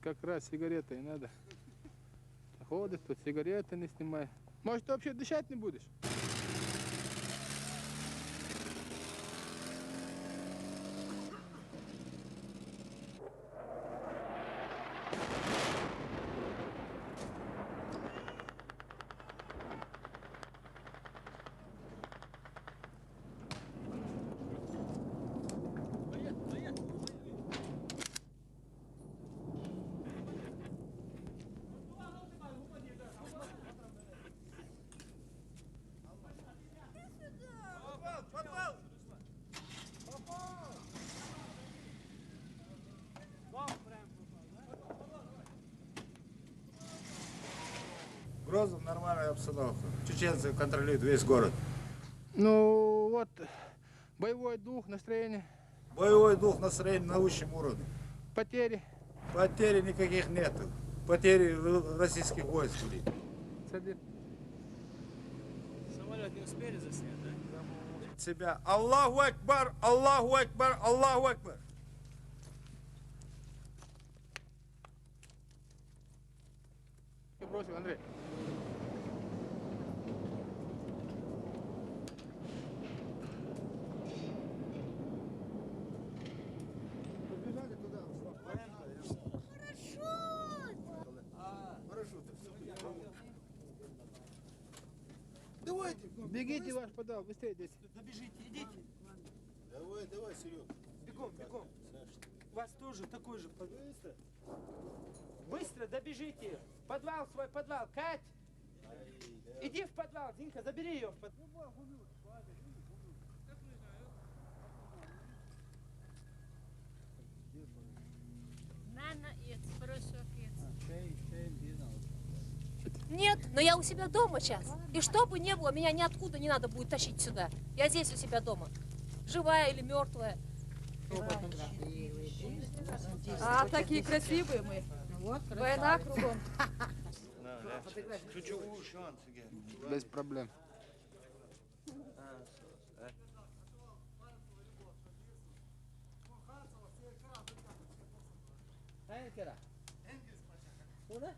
Как раз сигареты и надо. Ходишь, тут сигареты не снимай. Может, ты вообще дышать не будешь? Грозно, нормальная обстановка. Чеченцы контролируют весь город. Ну вот, боевой дух, настроение, Боевой дух, настроение на высшем уровне. потери. Потерь никаких нету. Потери российских войск были. Садись. Самолет не успели заснять, да? Себя. Аллаху Акбар, Аллаху Акбар, Аллаху Акбар. Бросил, Андрей. Давайте. Бегите, ваш подал, быстрее, дети. Добежите, идите. Давай, давай, Серега. Бегом, бегом. Вас тоже такой же. Быстро. Быстро добежите. Подвал свой, подвал. Кать. Иди в подвал, Динка, забери ее в подвал. Нет, но я у себя дома сейчас. И что бы ни было, меня ниоткуда не надо будет тащить сюда. Я здесь у себя дома. Живая или мертвая. А такие красивые мы. Война кругом. Без проблем. Kura?